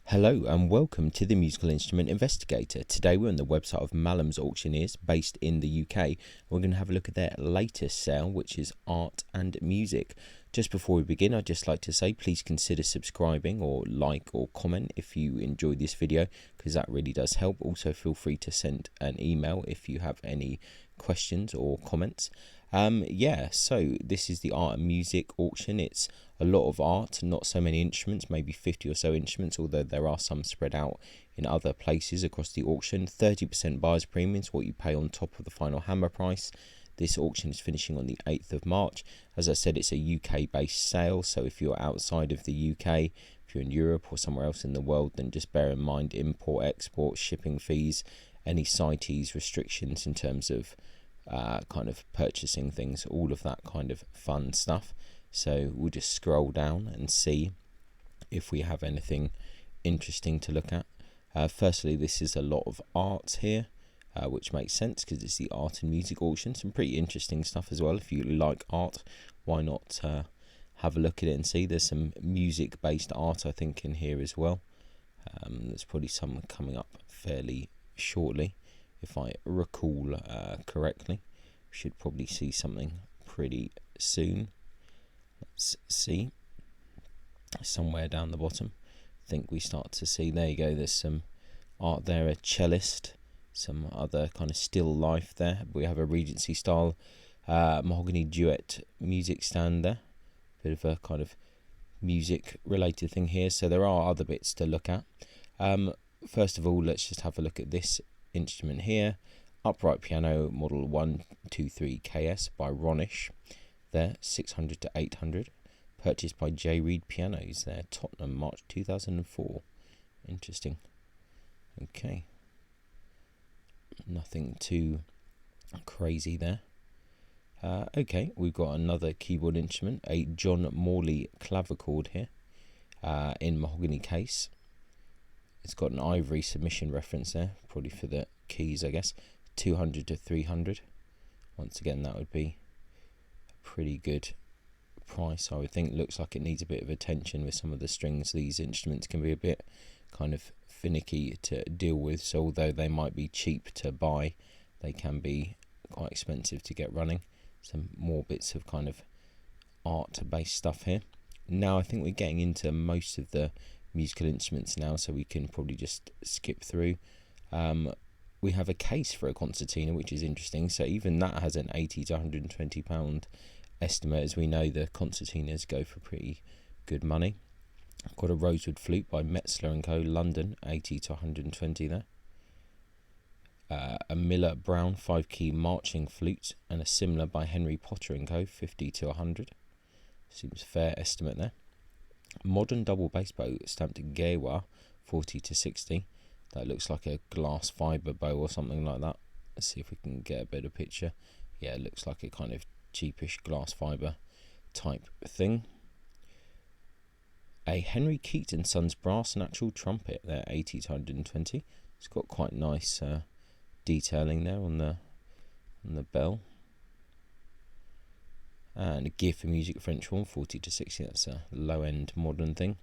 Hello and welcome to the Musical Instrument Investigator. Today we're on the website of Mallams Auctioneers based in the UK. We're going to have a look at their latest sale, which is art and music. Just before we begin, I'd just like to say please consider subscribing or like or comment if you enjoyed this video, because that really does help. Also feel free to send an email if you have any questions or comments. So this is the art and music auction. It's a lot of art, not so many instruments, maybe 50 or so instruments, although there are some spread out in other places across the auction. 30% buyer's premium is what you pay on top of the final hammer price. This auction is finishing on the 8th of March. As I said, it's a UK based sale, so if you're outside of the UK, if you're in Europe or somewhere else in the world, then just bear in mind import, export, shipping fees, any CITES restrictions in terms of kind of purchasing things, all of that kind of fun stuff. So we'll just scroll down and see if we have anything interesting to look at. Firstly, this is a lot of art here, which makes sense because it's the art and music auction. Some pretty interesting stuff as well. If you like art, why not have a look at it and see. There's some music based art I think in here as well. There's probably some coming up fairly shortly, if I recall correctly. We should probably see something pretty soon. Let's see. Somewhere down the bottom, I think we start to see, there you go, there's some art there, a cellist, some other kind of still life there. We have a Regency style mahogany duet music stand there. Bit of a kind of music related thing here. So there are other bits to look at. First of all, let's just have a look at this instrument here. Upright piano model 123 KS by Ronish. There, 600 to 800. Purchased by J. Reed Pianos there, Tottenham, March 2004. Interesting. Okay. Nothing too crazy there. Okay, we've got another keyboard instrument, a John Morley clavichord here, in mahogany case. It's got an ivory submission reference there, probably for the keys, I guess. 200 to 300. Once again, that would be a pretty good price, I would think. Looks like it needs a bit of attention with some of the strings. These instruments can be a bit kind of finicky to deal with, so although they might be cheap to buy, they can be quite expensive to get running. Some more bits of kind of art based stuff here. Now I think we're getting into most of the musical instruments now, so we can probably just skip through. We have a case for a concertina, which is interesting. So even that has an 80 to 120 pound estimate. As we know, the concertinas go for pretty good money. I've got a rosewood flute by Metzler & Co. London, 80 to 120 there. A Miller Brown 5-key marching flute and a similar by Henry Potter & Co. 50 to 100. Seems fair estimate there. Modern double bass bow stamped Gewa, 40 to 60. That looks like a glass fibre bow or something like that. Let's see if we can get a better picture. Yeah, it looks like a kind of cheapish glass fibre type thing. A Henry Keaton Sons brass natural trumpet there, 80 to 120. It's got quite nice detailing there on the bell. And a Gear for Music French horn, 40 to 60. That's a low end modern thing.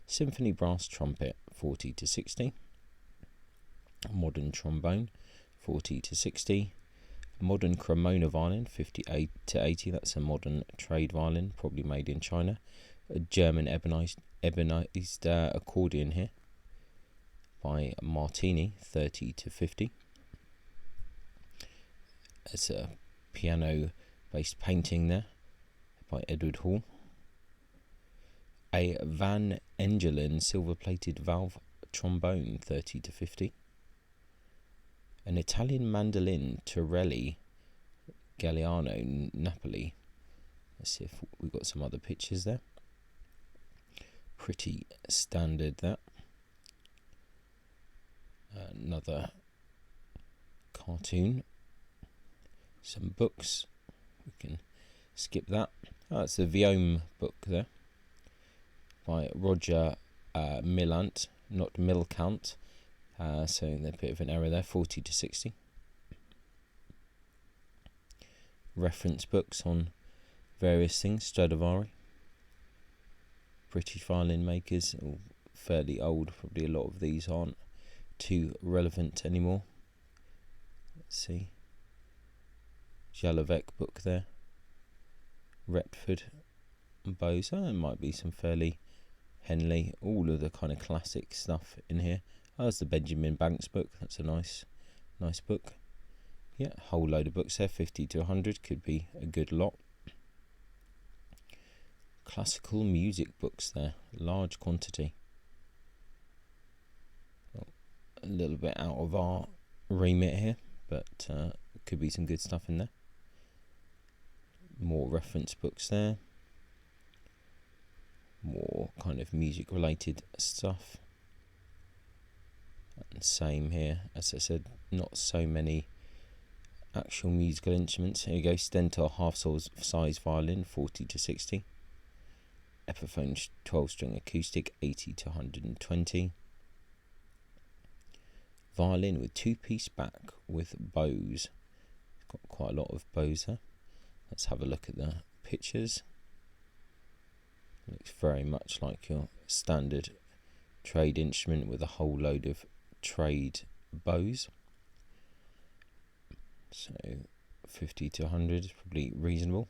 Symphony brass trumpet, 40 to 60. Modern trombone, 40 to 60. Modern Cremona violin, 58 to 80. That's a modern trade violin, probably made in China. A German ebonized accordion here by Martini, 30 to 50. It's a piano based painting there by Edward Hall. A Van Engelen silver plated valve trombone, 30 to 50. An Italian mandolin Torelli Galliano Napoli. Let's see if we've got some other pictures there. Pretty standard that. Another cartoon. Some books. We can skip that. Oh, it's the Viome book there by Roger Millant, not Milcount. So there's a bit of an error there, 40 to 60. Reference books on various things, Stradivari. British violin makers, all fairly old. Probably a lot of these aren't too relevant anymore. Let's see. Jalovec book there. Retford bows. There might be some fairly Henley. All of the kind of classic stuff in here. Oh, there's the Benjamin Banks book. That's a nice book. Yeah, a whole load of books there. 50 to 100 could be a good lot. Classical music books there. Large quantity. Well, a little bit out of our remit here, but could be some good stuff in there. More reference books there. More kind of music related stuff. And same here, as I said, not so many actual musical instruments. Here you go, Stentor half size violin, 40 to 60. Epiphone 12 string acoustic, 80 to 120. Violin with 2-piece back with bows. Got quite a lot of bows there. Let's have a look at the pictures. Looks very much like your standard trade instrument with a whole load of trade bows. So 50 to 100 is probably reasonable.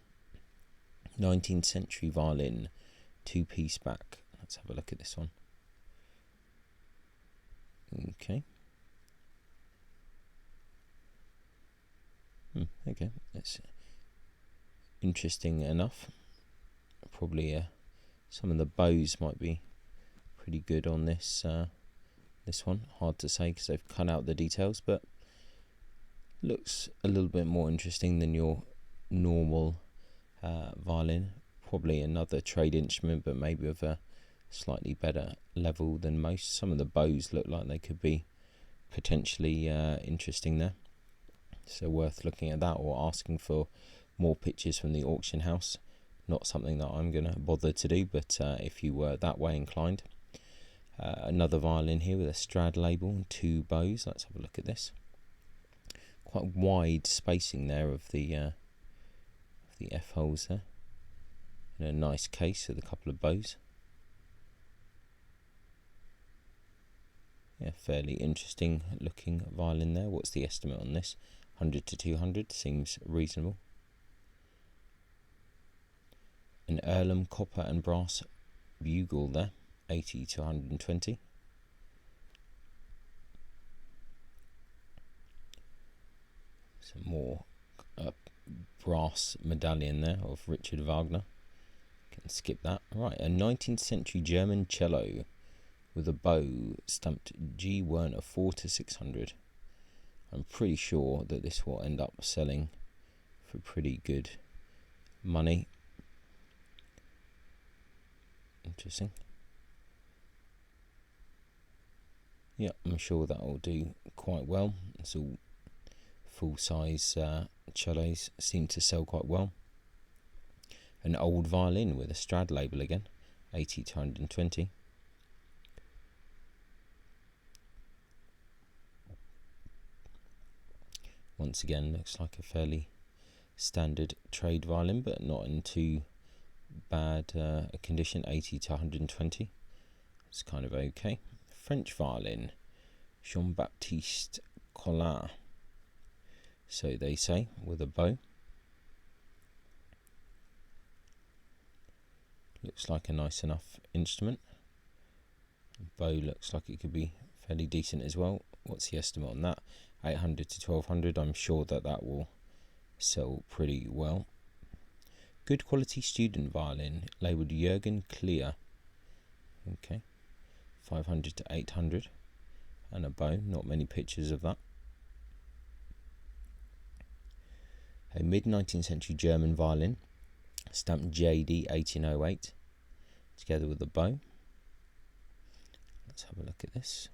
19th century violin, 2-piece back. Let's have a look at this one. Okay. Okay, that's interesting enough. Probably some of the bows might be pretty good on this this one. Hard to say because they've cut out the details, but looks a little bit more interesting than your normal violin. Probably another trade instrument, but maybe of a slightly better level than most. Some of the bows look like they could be potentially interesting there, so worth looking at that or asking for more pictures from the auction house. Not something that I'm going to bother to do, but if you were that way inclined. Another violin here with a Strad label and 2 bows. Let's have a look at this. Quite wide spacing there of the F holes there. In a nice case with a couple of bows. Yeah, fairly interesting looking violin there. What's the estimate on this? 100 to 200 seems reasonable. An heirloom copper and brass bugle there, 80 to 120. Some more brass medallion there of Richard Wagner. Can skip that. Right, a 19th century German cello with a bow stamped G. Werner 4 to 600. I'm pretty sure that this will end up selling for pretty good money. Interesting. Yeah, I'm sure that will do quite well. It's all full-size cellos seem to sell quite well. An old violin with a Strad label again, 80 to 120. Once again, looks like a fairly standard trade violin, but not in too bad condition. 80 to 120. It's kind of okay. French violin, Jean-Baptiste Collin, so they say, with a bow. Looks like a nice enough instrument. Bow looks like it could be fairly decent as well. What's the estimate on that? 800 to 1200. I'm sure that will sell pretty well. Good quality student violin, labelled Jürgen Clear. Okay, 500 to 800. And a bow, not many pictures of that. A mid-19th century German violin, stamped JD 1808, together with a bow. Let's have a look at this.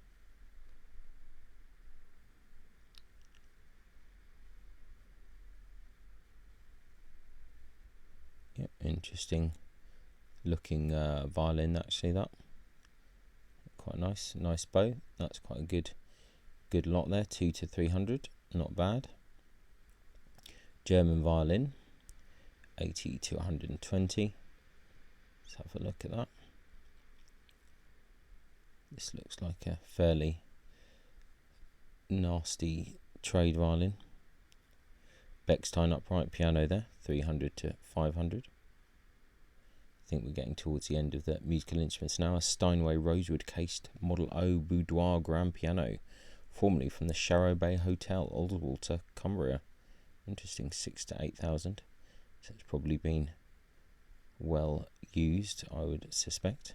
Yep, interesting looking violin actually, that. Quite nice bow. That's quite a good lot there, 2 to 300, not bad. German violin, 80 to 120. Let's have a look at that. This looks like a fairly nasty trade violin. Bechstein upright piano there, 300 to 500. I think we're getting towards the end of the musical instruments now. A Steinway rosewood cased Model O boudoir grand piano, formerly from the Sharrow Bay Hotel, Aldwater, Cumbria. Interesting, 6 to 8,000. So it's probably been well used, I would suspect.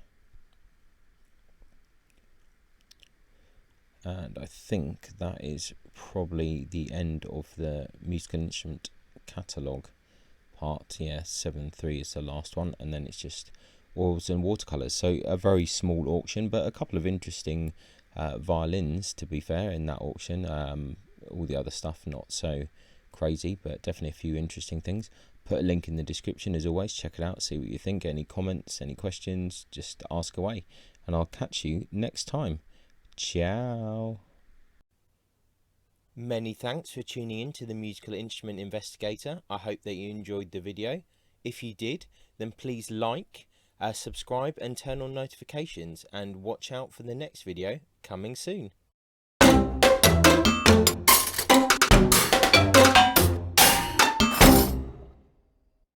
And I think that is probably the end of the musical instrument catalogue part. Yeah, 7.3 is the last one, and then it's just oils and watercolours. So a very small auction, but a couple of interesting violins, to be fair, in that auction. All the other stuff not so crazy, but definitely a few interesting things. Put a link in the description as always. Check it out, see what you think. Any comments, any questions, just ask away, and I'll catch you next time. Ciao. Many thanks for tuning in to the Musical Instrument Investigator. I hope that you enjoyed the video. If you did, then please like, subscribe and turn on notifications, and watch out for the next video coming soon.